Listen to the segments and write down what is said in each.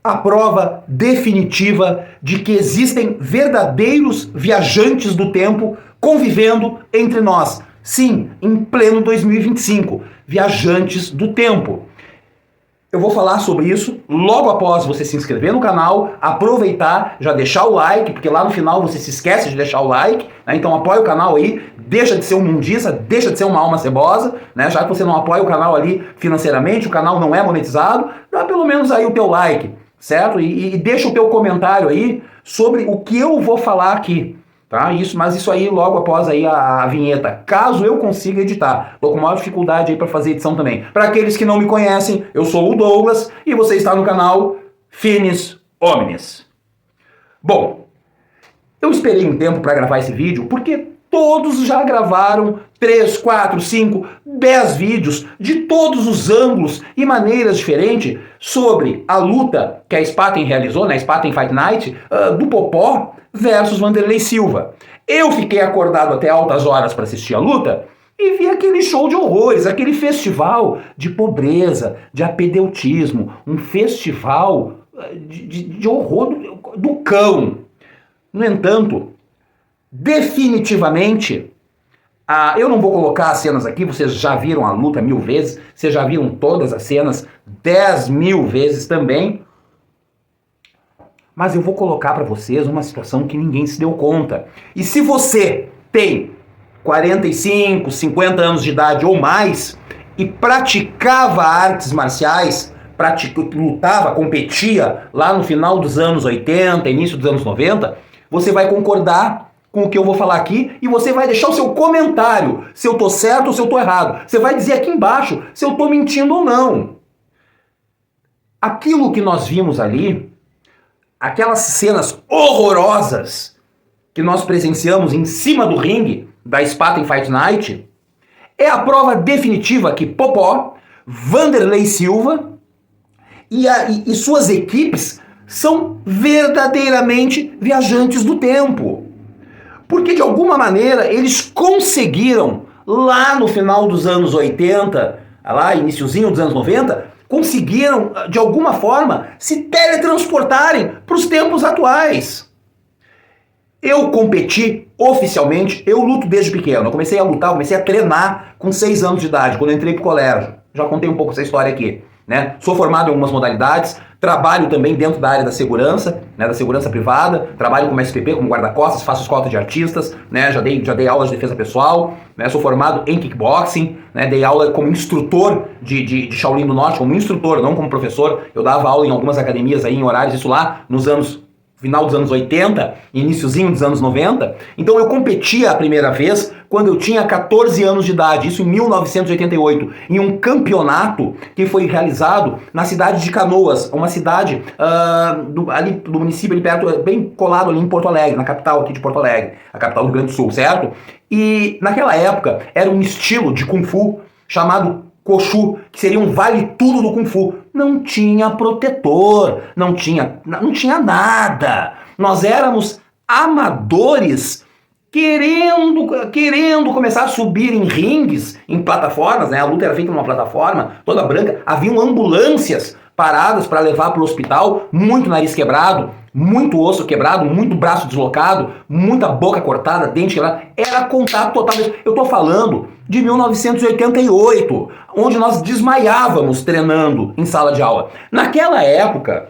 a prova definitiva de que existem verdadeiros viajantes do tempo convivendo entre nós. Sim, em pleno 2025, viajantes do tempo. Eu vou falar sobre isso logo após você se inscrever no canal, aproveitar, já deixar o like, porque lá no final você se esquece de deixar o like, né? Então apoia o canal aí, deixa de ser um mundista, deixa de ser uma alma cebosa, né? Já que você não apoia o canal ali financeiramente, o canal não é monetizado, dá pelo menos aí o teu like, certo? E deixa o teu comentário aí sobre o que eu vou falar aqui. Tá? Mas isso aí logo após aí a vinheta, caso eu consiga editar. Tô com maior dificuldade aí para fazer edição também. Para aqueles que não me conhecem, eu sou o Douglas e você está no canal Finis Homines. Bom, eu esperei um tempo para gravar esse vídeo porque todos já gravaram 3, 4, 5, 10 vídeos de todos os ângulos e maneiras diferentes sobre a luta que a Spaten realizou, na Spaten Fight Night, do Popó versus Wanderlei Silva. Eu fiquei acordado até altas horas para assistir a luta e vi aquele show de horrores, aquele festival de pobreza, de apedeutismo, um festival de horror do cão. No entanto, definitivamente, eu não vou colocar as cenas aqui, vocês já viram a luta 1000 vezes, vocês já viram todas as cenas 10.000 vezes também, mas eu vou colocar para vocês uma situação que ninguém se deu conta. E se você tem 45, 50 anos de idade ou mais e praticava artes marciais, lutava, competia lá no final dos anos 80, início dos anos 90, você vai concordar com o que eu vou falar aqui e você vai deixar o seu comentário, se eu tô certo ou se eu tô errado. Você vai dizer aqui embaixo se eu tô mentindo ou não. Aquilo que nós vimos ali, aquelas cenas horrorosas que nós presenciamos em cima do ringue da Spaten Fight Night, é a prova definitiva que Popó, Wanderlei Silva e suas equipes são verdadeiramente viajantes do tempo. Porque de alguma maneira eles conseguiram, lá no final dos anos 80, lá iniciozinho dos anos 90, conseguiram de alguma forma se teletransportarem para os tempos atuais. Eu competi oficialmente, eu luto desde pequeno. Eu comecei a lutar, comecei a treinar com 6 anos de idade, quando eu entrei pro colégio. Já contei um pouco essa história aqui, né? Sou formado em algumas modalidades, trabalho também dentro da área da segurança, né, da segurança privada, trabalho como SPP, como guarda-costas, faço escolta de artistas, né, já dei aulas de defesa pessoal, né, sou formado em kickboxing, né, dei aula como instrutor de Shaolin do Norte, como instrutor, não como professor. Eu dava aula em algumas academias aí em horários, isso lá nos anos final dos anos 80, iniciozinho dos anos 90. Então eu competia a primeira vez quando eu tinha 14 anos de idade, isso em 1988, em um campeonato que foi realizado na cidade de Canoas, uma cidade ali do município, ali perto, bem colado ali em Porto Alegre, na capital aqui de Porto Alegre, a capital do Rio Grande do Sul, certo? E naquela época era um estilo de Kung Fu chamado Koshu, que seria um vale-tudo do Kung Fu. Não tinha protetor, não tinha nada. Nós éramos amadores querendo começar a subir em ringues, em plataformas, né? A luta era feita numa plataforma toda branca. Haviam ambulâncias paradas para levar para o hospital, muito nariz quebrado, muito osso quebrado, muito braço deslocado, muita boca cortada, dente quebrado. Era contato total. Eu tô falando de 1988, onde nós desmaiávamos treinando em sala de aula. Naquela época,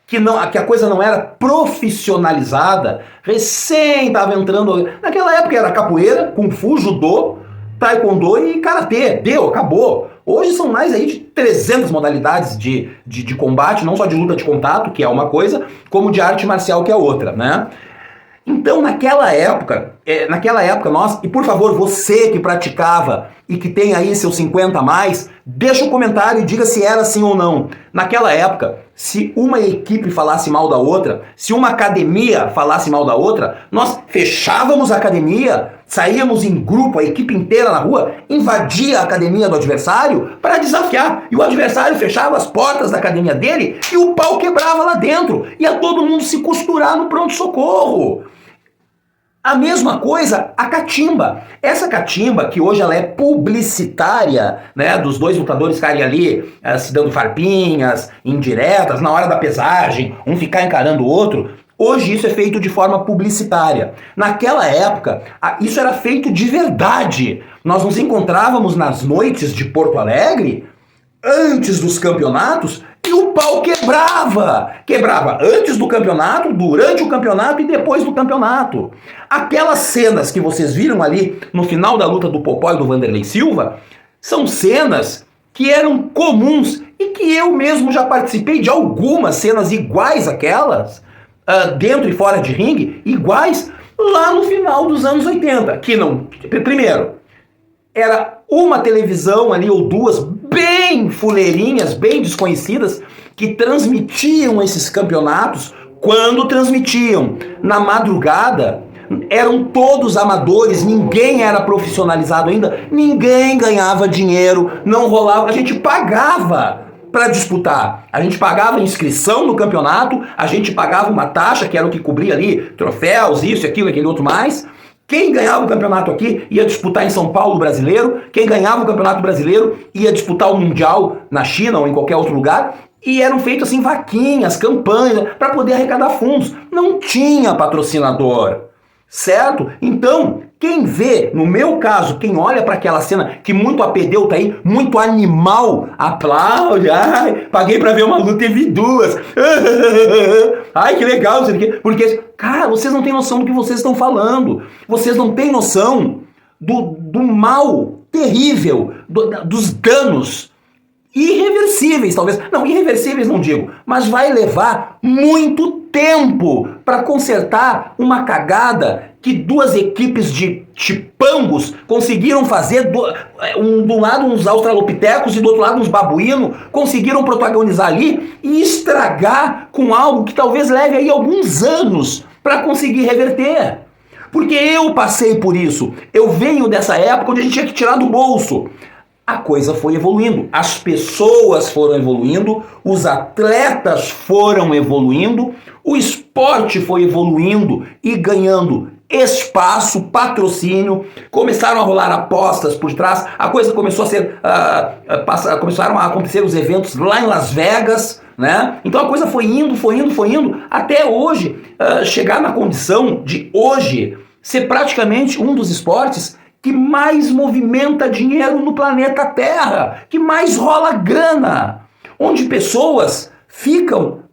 que a coisa não era profissionalizada, recém estava entrando. Naquela época era capoeira, kung fu, judô, taekwondo e karatê. Acabou. Hoje são mais aí de 300 modalidades de combate, não só de luta de contato, que é uma coisa, como de arte marcial, que é outra, né? Então, naquela época nós, e por favor, você que praticava e que tem aí seus 50 a mais, deixa um comentário e diga se era assim ou não. Naquela época, se uma equipe falasse mal da outra, se uma academia falasse mal da outra, nós fechávamos a academia, saíamos em grupo, a equipe inteira na rua, invadia a academia do adversário para desafiar. E o adversário fechava as portas da academia dele e o pau quebrava lá dentro. Ia todo mundo se costurar no pronto-socorro. A mesma coisa a catimba. Essa catimba, que hoje ela é publicitária, né, dos dois lutadores ficarem ali se dando farpinhas, indiretas, na hora da pesagem, um ficar encarando o outro, hoje isso é feito de forma publicitária. Naquela época, isso era feito de verdade. Nós nos encontrávamos nas noites de Porto Alegre, antes dos campeonatos, e o pau quebrava. Quebrava antes do campeonato, durante o campeonato e depois do campeonato. Aquelas cenas que vocês viram ali no final da luta do Popó e do Vanderlei Silva, são cenas que eram comuns e que eu mesmo já participei de algumas cenas iguais àquelas, dentro e fora de ringue, iguais lá no final dos anos 80. Que não... Primeiro, era uma televisão ali ou duas bem fuleirinhas, bem desconhecidas, que transmitiam esses campeonatos. Quando transmitiam na madrugada, eram todos amadores, ninguém era profissionalizado ainda, ninguém ganhava dinheiro, não rolava, a gente pagava para disputar. A gente pagava inscrição no campeonato, a gente pagava uma taxa, que era o que cobria ali, troféus, isso, aquilo, aquele outro mais. Quem ganhava o campeonato aqui ia disputar em São Paulo o brasileiro, quem ganhava o campeonato brasileiro ia disputar o mundial na China ou em qualquer outro lugar, e eram feitas assim vaquinhas, campanhas, para poder arrecadar fundos. Não tinha patrocinador, certo? Então, quem vê, no meu caso, quem olha para aquela cena que muito apedeu tá aí, muito animal, aplaude, ai, paguei para ver uma luta e vi duas, ai que legal, porque, cara, vocês não têm noção do que vocês estão falando, vocês não têm noção do mal terrível, dos danos irreversíveis, talvez. Não, irreversíveis não digo, mas vai levar muito tempo para consertar uma cagada que duas equipes de chipangos conseguiram fazer, do lado uns australopitecos e do outro lado uns babuínos, conseguiram protagonizar ali e estragar com algo que talvez leve aí alguns anos para conseguir reverter. Porque eu passei por isso, eu venho dessa época onde a gente tinha que tirar do bolso. A coisa foi evoluindo, as pessoas foram evoluindo, os atletas foram evoluindo, o esporte foi evoluindo e ganhando espaço, patrocínio, começaram a rolar apostas por trás, a coisa começou a ser, começaram a acontecer os eventos lá em Las Vegas, né? Então a coisa foi indo, até hoje chegar na condição de hoje ser praticamente um dos esportes que mais movimenta dinheiro no planeta Terra, que mais rola grana, onde pessoas ficam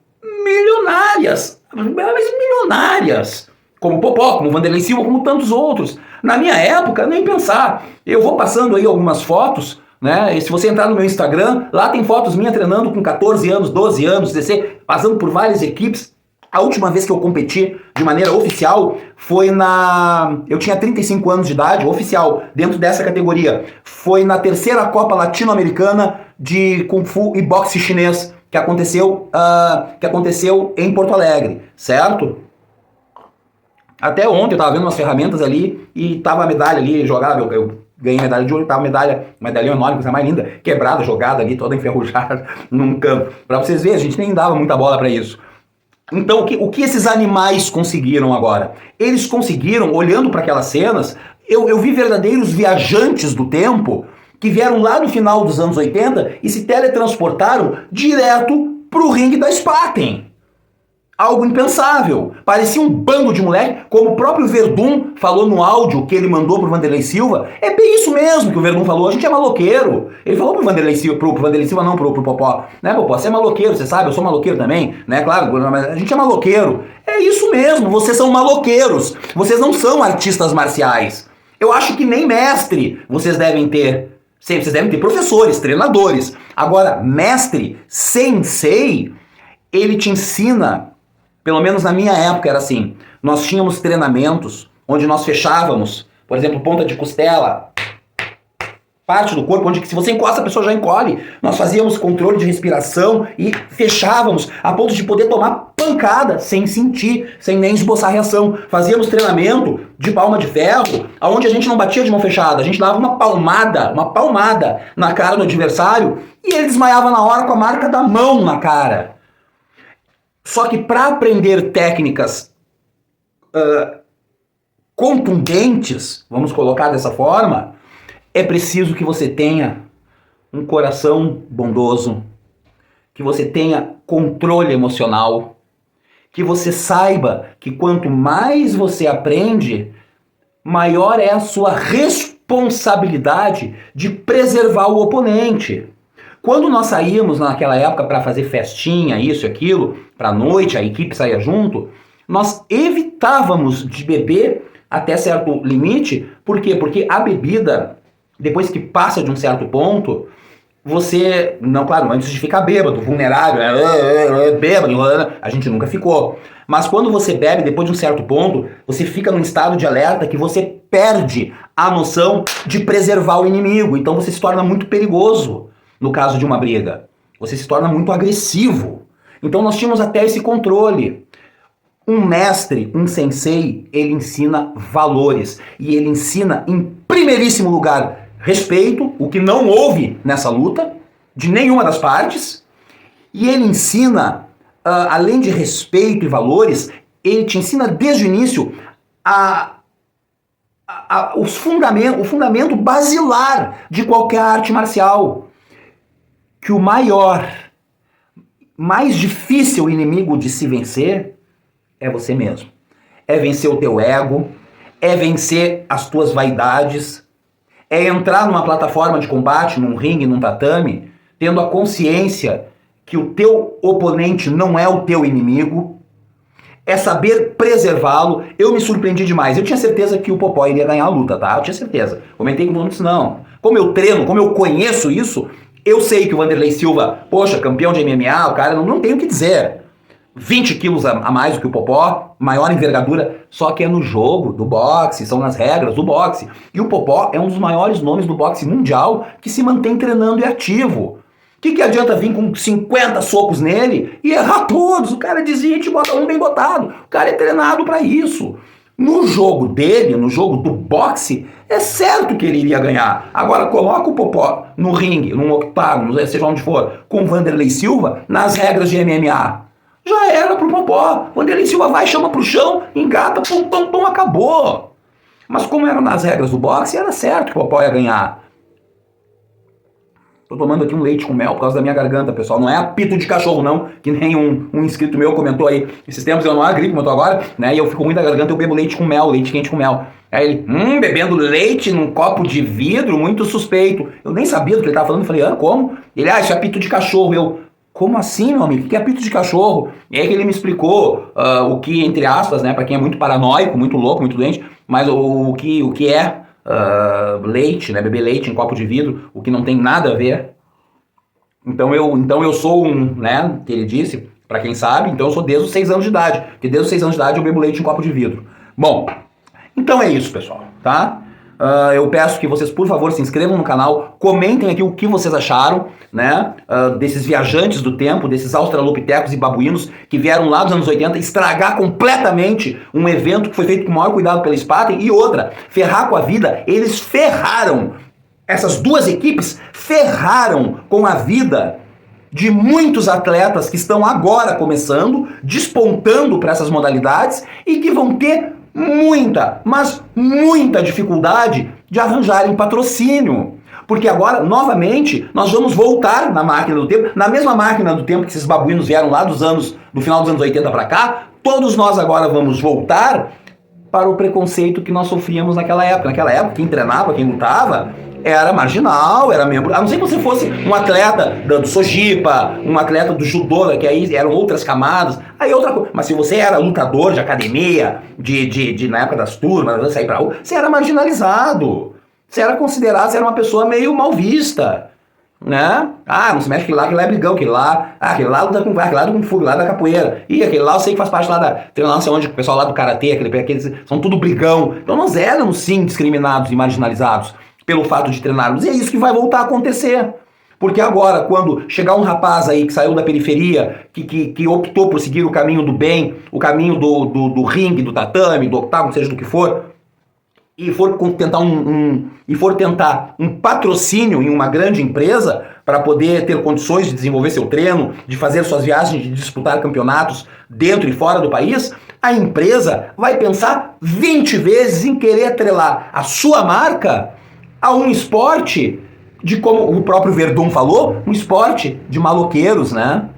milionárias, mas milionárias, como Popó, como Vanderlei Silva, como tantos outros. Na minha época, nem pensar. Eu vou passando aí algumas fotos, né? E se você entrar no meu Instagram, lá tem fotos minhas treinando com 14 anos, 12 anos, 16, passando por várias equipes. A última vez que eu competi de maneira oficial foi eu tinha 35 anos de idade, oficial, dentro dessa categoria. Foi na terceira Copa Latino-Americana de Kung Fu e Boxe Chinês, que aconteceu em Porto Alegre, certo? Até ontem eu tava vendo umas ferramentas ali e tava a medalha ali jogada, eu ganhei medalha de ouro, tava medalha enorme, coisa mais linda, quebrada, jogada ali, toda enferrujada num campo. Pra vocês verem, a gente nem dava muita bola pra isso. Então, o que esses animais conseguiram agora? Eles conseguiram, olhando para aquelas cenas, eu vi verdadeiros viajantes do tempo que vieram lá no final dos anos 80 e se teletransportaram direto pro ringue da Spaten. Algo impensável. Parecia um bando de moleque, como o próprio Verdun falou no áudio que ele mandou pro Vanderlei Silva. É bem isso mesmo que o Verdun falou, a gente é maloqueiro. Ele falou pro Vanderlei Silva, pro Popó, né, Popó, você é maloqueiro, você sabe, eu sou maloqueiro também, né, claro, mas a gente é maloqueiro. É isso mesmo, vocês são maloqueiros, vocês não são artistas marciais. Eu acho que nem mestre vocês devem ter. Vocês devem ter professores, treinadores. Agora, mestre, sensei, ele te ensina. Pelo menos na minha época era assim, nós tínhamos treinamentos onde nós fechávamos, por exemplo, ponta de costela, parte do corpo, onde se você encosta a pessoa já encolhe. Nós fazíamos controle de respiração e fechávamos a ponto de poder tomar pancada sem sentir, sem nem esboçar reação. Fazíamos treinamento de palma de ferro, onde a gente não batia de mão fechada, a gente dava uma palmada na cara do adversário e ele desmaiava na hora com a marca da mão na cara. Só que para aprender técnicas contundentes, vamos colocar dessa forma, é preciso que você tenha um coração bondoso, que você tenha controle emocional, que você saiba que quanto mais você aprende, maior é a sua responsabilidade de preservar o oponente. Quando nós saímos naquela época para fazer festinha, isso e aquilo, para a noite, a equipe saía junto, nós evitávamos de beber até certo limite. Por quê? Porque a bebida, depois que passa de um certo ponto, você, não, claro, antes de ficar bêbado, vulnerável, bêbado, a gente nunca ficou. Mas quando você bebe, depois de um certo ponto, você fica num estado de alerta que você perde a noção de preservar o inimigo. Então você se torna muito perigoso no caso de uma briga. Você se torna muito agressivo. Então nós tínhamos até esse controle. Um mestre, um sensei, ele ensina valores. E ele ensina, em primeiríssimo lugar, respeito, o que não houve nessa luta, de nenhuma das partes. E ele ensina, além de respeito e valores, ele te ensina desde o início o fundamento basilar de qualquer arte marcial. Que o mais difícil inimigo de se vencer é você mesmo. É vencer o teu ego, é vencer as tuas vaidades, é entrar numa plataforma de combate, num ringue, num tatame, tendo a consciência que o teu oponente não é o teu inimigo, é saber preservá-lo. Eu me surpreendi demais. Eu tinha certeza que o Popó iria ganhar a luta, tá? Eu tinha certeza. Comentei com o mundo, não. Como eu treino, como eu conheço isso, eu sei que o Wanderlei Silva, poxa, campeão de MMA, o cara não tem o que dizer. 20 quilos a mais do que o Popó, maior envergadura, só que é no jogo do boxe, são nas regras do boxe. E o Popó é um dos maiores nomes do boxe mundial que se mantém treinando e ativo. O que adianta vir com 50 socos nele e errar todos? O cara desvia e te bota um bem botado. O cara é treinado para isso. No jogo dele, no jogo do boxe, é certo que ele iria ganhar. Agora coloca o Popó no ringue, num octágono, seja onde for, com o Wanderlei Silva, nas regras de MMA. Já era pro Popó. Wanderlei Silva vai, chama pro chão, engata, pum, pum, pum, acabou. Mas como era nas regras do boxe, era certo que o Popó ia ganhar. Tô tomando aqui um leite com mel por causa da minha garganta, pessoal. Não é apito de cachorro, não. Que nem um inscrito meu comentou aí. Esses tempos eu não era gripe, como eu tô agora, né? E eu fico ruim da garganta, eu bebo leite com mel, leite quente com mel. Aí ele, bebendo leite num copo de vidro, muito suspeito. Eu nem sabia do que ele tava falando. Eu falei, como? Ele, isso é apito de cachorro. Eu, como assim, meu amigo? O que é apito de cachorro? E aí que ele me explicou o que, entre aspas, né? Pra quem é muito paranoico, muito louco, muito doente, mas o que é leite, né? Beber leite em copo de vidro, o que não tem nada a ver. Então eu sou né, que ele disse, pra quem sabe, então eu sou desde os 6 anos de idade, porque desde os 6 anos de idade eu bebo leite em copo de vidro. Bom, então é isso, pessoal, tá? Eu peço que vocês, por favor, se inscrevam no canal, comentem aqui o que vocês acharam, né, desses viajantes do tempo, desses australopitecos e babuínos que vieram lá dos anos 80 estragar completamente um evento que foi feito com o maior cuidado pela Spaten, e outra, ferrar com a vida. Eles ferraram, essas duas equipes ferraram com a vida de muitos atletas que estão agora começando, despontando para essas modalidades e que vão ter muita, mas muita dificuldade de arranjarem patrocínio. Porque agora, novamente, nós vamos voltar na máquina do tempo, na mesma máquina do tempo que esses babuínos vieram lá do final dos anos 80 para cá, todos nós agora vamos voltar para o preconceito que nós sofríamos naquela época. Naquela época, quem treinava, quem lutava, era marginal, era membro. A não ser que você fosse um atleta do Sojipa, um atleta do judô, que aí eram outras camadas, aí outra coisa. Mas se você era lutador de academia, na época das turmas, sair pra rua, você era marginalizado. Você era considerado, você era uma pessoa meio mal vista, né? Não se mexe aquele lá é brigão, aquele lá luta com aquele lá do Kung Fu, lá da capoeira. E aquele lá eu sei que faz parte lá da treinamento, não sei onde, o pessoal lá do Karatê, aqueles são tudo brigão. Então nós éramos sim discriminados e marginalizados pelo fato de treinarmos. E é isso que vai voltar a acontecer. Porque agora, quando chegar um rapaz aí que saiu da periferia, que optou por seguir o caminho do bem, o caminho do ringue, do tatame, do octágono, seja do que for, e for tentar um patrocínio em uma grande empresa, para poder ter condições de desenvolver seu treino, de fazer suas viagens, de disputar campeonatos dentro e fora do país, a empresa vai pensar 20 vezes em querer atrelar a sua marca a um esporte de, como o próprio Verdun falou, um esporte de maloqueiros, né?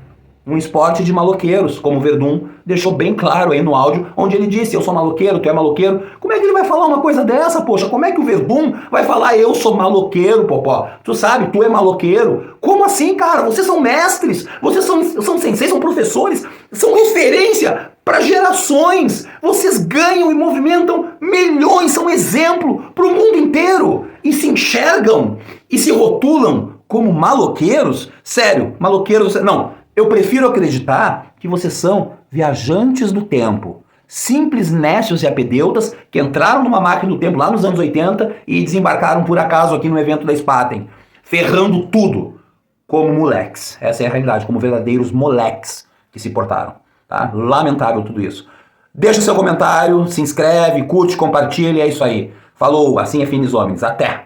Um esporte de maloqueiros, como o Verdun deixou bem claro aí no áudio, onde ele disse, eu sou maloqueiro, tu é maloqueiro. Como é que ele vai falar uma coisa dessa, poxa? Como é que o Verdun vai falar, eu sou maloqueiro, Popó? Tu sabe, tu é maloqueiro. Como assim, cara? Vocês são mestres, vocês são senseis, são professores, são referência para gerações. Vocês ganham e movimentam milhões, são exemplo para o mundo inteiro. E se enxergam e se rotulam como maloqueiros? Sério, maloqueiros... Não, eu prefiro acreditar que vocês são viajantes do tempo. Simples nécios e apedeutas que entraram numa máquina do tempo lá nos anos 80 e desembarcaram por acaso aqui no evento da Spaten, ferrando tudo como moleques. Essa é a realidade, como verdadeiros moleques que se portaram. Tá? Lamentável tudo isso. Deixa seu comentário, se inscreve, curte, compartilha, é isso aí. Falou, assim é Finis Homens. Até!